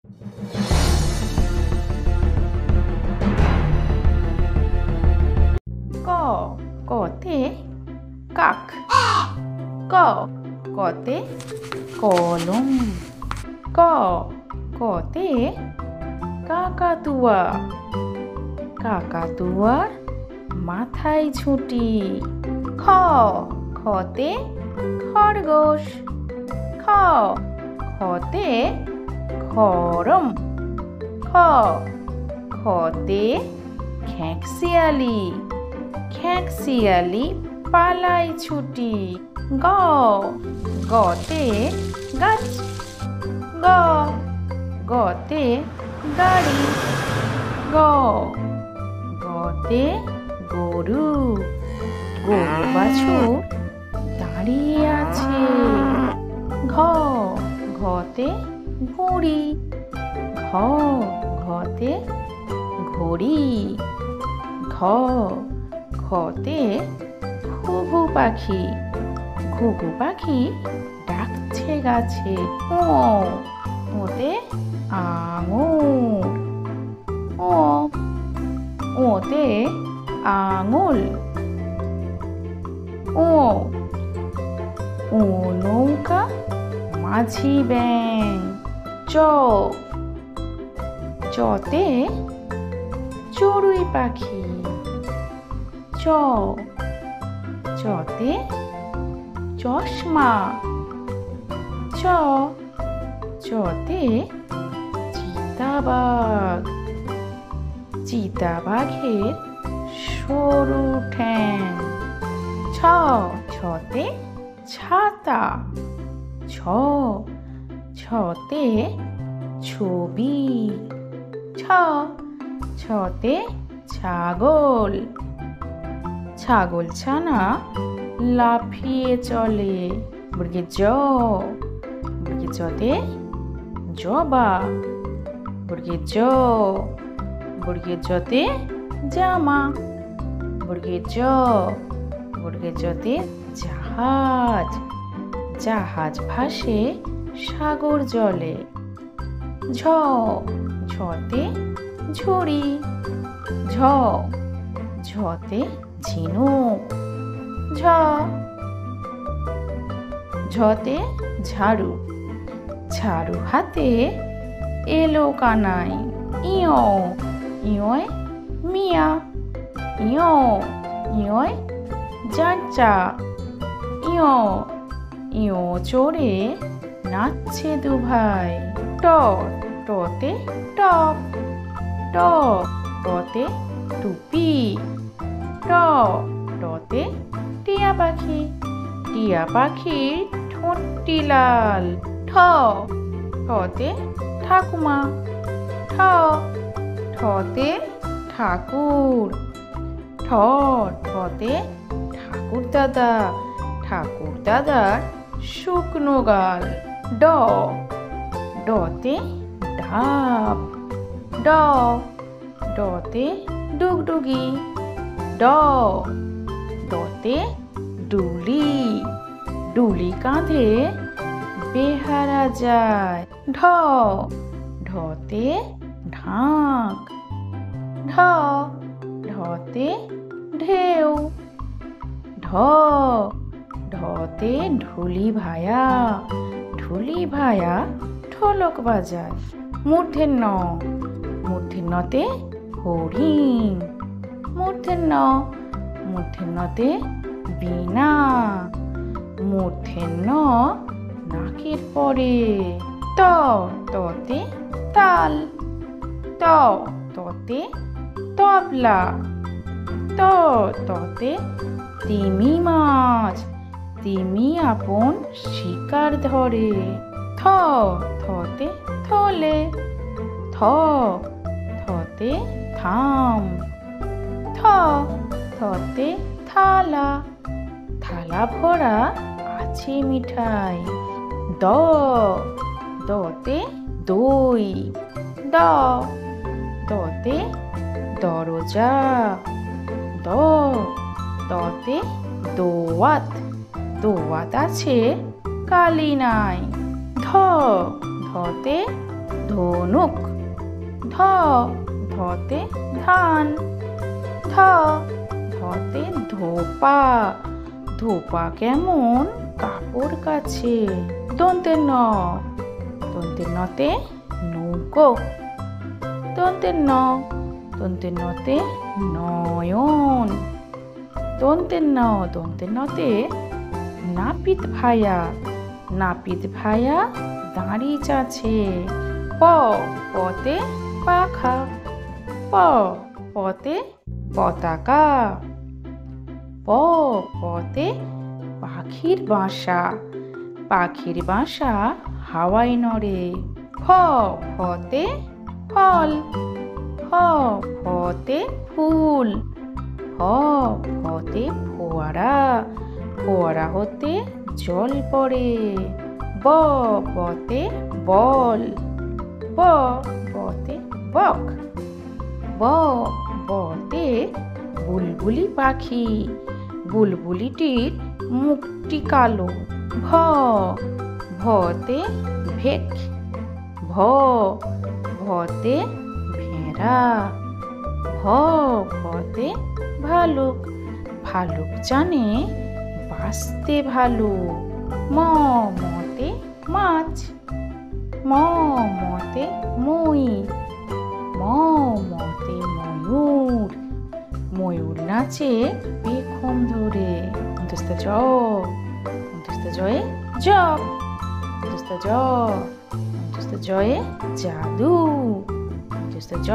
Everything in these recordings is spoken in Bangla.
ক কতে কাক। ক কতে কলম। ক কতে কাকাতুয়া। কাকাতুয়ার মাথায় ঝুঁটি। খ খতে খরগোশ। খ খতে খরম। খ খতে খেঁকশিয়ালি। খেঁকশিয়ালি পালায় ছুটি। গ গতে গাছ। গ গতে গাড়ি। গ গতে গরু। গরু বাছুর দাঁড়িয়ে আছে। ঘ ঘতে ঘুড়ি। ঘ ঘতে ঘড়ি। ঘ ঘতে ঘুঘু পাখি। ঘুঘু পাখি ডাকছে গাছে। ও ওতে আঙুর। ও ওতে আঙুল। ও ও নৌকা মাঝি ব্যাং। চ চতে চড়ুই পাখি। চ চতে চশমা। চ চতে চিতাবাঘ। চিতাবাঘের সরু ঠ্যাং। ছ ছতে ছাতা। ছ ছতে ছবি। ছ ছতে ছাগল। ছাগল ছানা লাফিয়ে চলে। বর্গে জ বর্গে জতে জবা। বর্গে জ বর্গে জতে জামা। বর্গে জ বর্গে জতে জাহাজ। জাহাজ ভাসে সাগর জলে। ঝ ঝতে ঝুড়ি। ঝ ঝতে ঝিনুক। ঝ ঝতে ঝাড়ু। ঝাড়ু হাতে এলো কানাই। ইয় ইয় মিয়া। ইয় ইয় যাঁচা। ইয় ইয় চড়ে নাচছে দুভাই। ট টতে টপ। ট টতে টুপি। ট টতে টিয়া পাখি। টিয়া পাখির ঠোঁটটি লাল। ঠ ঠতে ঠাকুমা। ঠ ঠতে ঠাকুর। ঠ ঠতে ঠাকুর দাদা। ঠাকুর দাদার শুকনো গাল। ড ডতে ডাব। ড ডতে ডুগডুগি। ড ডতে ডুলি। ডুলি কাঁধে বেহারা যায়। ঢ ঢতে ঢাক। ঢ ঢতে ঢেউ। ঢ ঢতে ঢুলি ভায়া। ঢুলি ভায়া ঢোলক বাজায়। মূর্ধন্য মূর্ধন্যতে হরিণ। মূর্ধন্য মূর্ধন্যতে বীণা। মূর্ধন্য নাকের পরে। ত ততে তাল। ত ততে তবলা। ত ততে তিমি মাছ। তিমি আপন শিকার ধরে। থ থতে থলে। থ থতে থাম। থ থতে থালা। থালা ভরা আছে মিঠাই। দ দতে দই। দ দতে দরজা। দ দতে দোয়াত। দোয়াত আছে কালি নাই। ধ ধতে ধনুক। ধ ধতে ধান। ধ ধতে ধোপা। ধোপা কেমন কাপড় কাছে। দন্তের ন। দন্তের নতে নৌকো। দন্তের ন। দন্তের নতে নয়ন। দন্তের ন। দন্তের নতে নাপিত ভায়া। নাপিত ভায়া দাঁড়িয়ে আছে। প পতে পাখা। প পতে পতাকা। প পতে পাখির বাসা। পাখির বাসা হাওয়ায় নড়ে। ফ ফতে ফল। ফ ফতে ফুল। ফ ফতে ফোয়ারা। ফোয়ারা হতে জল পড়ে। ব বতে বল। ব বতে বক। ব বতে বুলবুলি পাখি। বুলবুলিটির মুখটি কালো। ভ ভতে ভেক। ভ ভতে ভেড়া। ভ ভতে ভালুক। ভালুক জানে বাঁচতে ভালো। ম মতে মাছ। ম মতে মই। ম মতে ময়ূর। ময়ূর নাচে পেখম ধরে। অন্তস্থ জ। অন্তস্থ জয়ে জগ। অন্তস্থ জ। অন্তস্থ জয়ে জাদু। অন্তস্থ জ।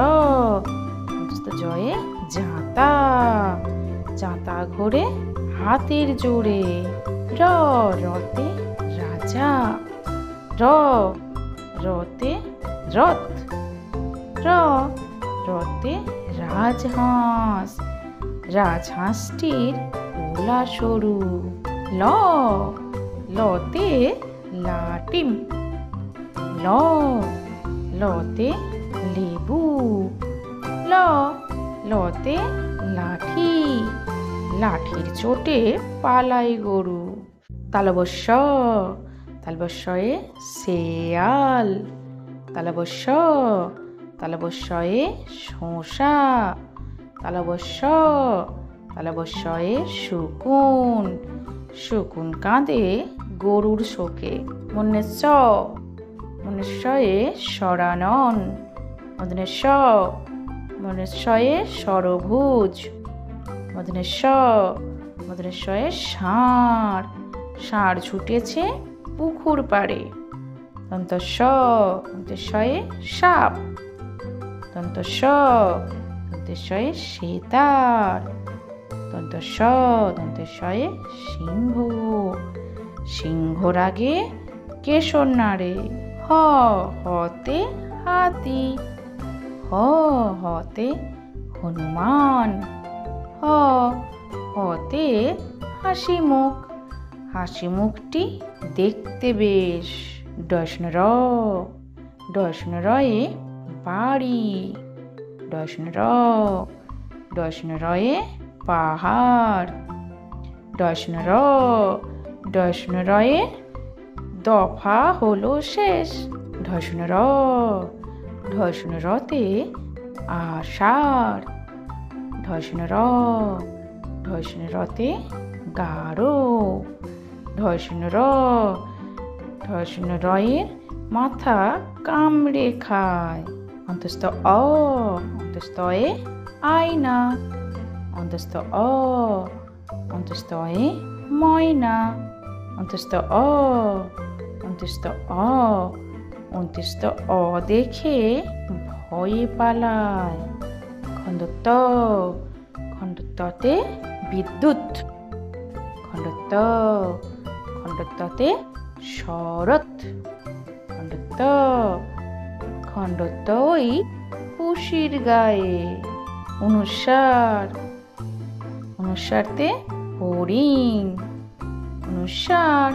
অন্তস্থ জয়ে জাঁতা। জাঁতা ঘোরে হাতের জোরে। র রতে রাজা। র রতে রথ। র রতে রাজহাঁস। রাজহাঁসটির গলা সরু। ল লতে লাটিম। ল লতে লেবু। ল লতে লাঠি। লাঠির চোটে পালাই গরু। তালবস্য। তালবস্যয়ে শেয়াল। তালবস্য। তালবস্যয়ে শসা। তালবস্য। তালবস্যয়ে শকুন। শকুন কাঁদে গরুর শোকে। মূর্ধন্য ষ। মূর্ধন্যয়ে সরানন। মূর্ধন্য ষ। মূর্ধন্যয়ে ষড়ভুজ। মূর্ধন্য ষ। মূর্ধন্যয়ে ষাঁড়। ষাঁড় ছুটেছে পুকুর পাড়ে। দন্ত স। দন্তস্বয়ে সাপ। দন্ত স। দন্তস্বয়ে সেতার। দন্ত স। দন্তস্বয়ে সিংহ। সিংহর আগে কেশর নাড়ে। হ হতে হাতি। হ হতে হনুমান। হ হতে হাসি মুখ। হাসি মুখটি দেখতে বেশ। ডয়স্ন র। ডয়স্ন রয়ে বাড়ি। ডয়স্ন র। ডয়স্ন রয়ে পাহাড়। ডয়স্ন র। ডয়স্ন রয়ে দফা হলো শেষ। ঢয়স্ন র। ঢয়স্ন রতে আষাঢ়। ঢয়স্ন র। ঢয়স্ন রতে গাঢ়। ঢয়স্ন র। ঢয়স্ন রয়ের মাথা কামড়ে খায়। অন্তস্থ অ। অন্তস্থ এ আয়না। অন্তস্থ অ। অন্তস্থ এ ময়না। অন্তস্থ অ। অন্তস্থ অ। অন্তস্থ অ দেখে ভয়ে পালায়। খণ্ডত্ব। খণ্ডত্বতে বিদ্যুৎ। খণ্ডত্ব। খণ্ডত্বতে শরৎ। খণ্ডত্ব। খণ্ডত্ব ওই পুষির গায়ে। অনুসার। অনুসারতে হরিণ। অনুসার।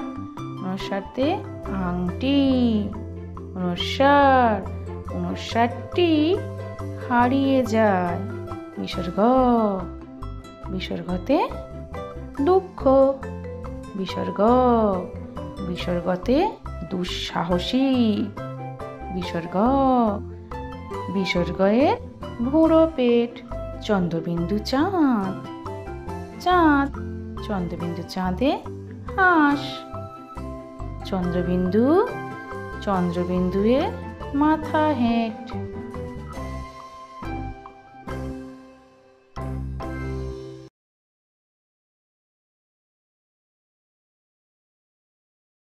অনুসারতে আংটি। অনুসার। অনুসারটি হারিয়ে যায়। বিসর্গ। বিসর্গতে দুঃখ। বিসর্গ। বিসর্গতে দুঃসাহসী। বিসর্গ, বিসর্গয়ে ভুঁড়ো পেট, চন্দ্রবিন্দু চাঁদ, চাঁদ, চন্দ্রবিন্দু চাঁদে হাঁস, চন্দ্রবিন্দু, চন্দ্রবিন্দুয়ে মাথা হেঁট।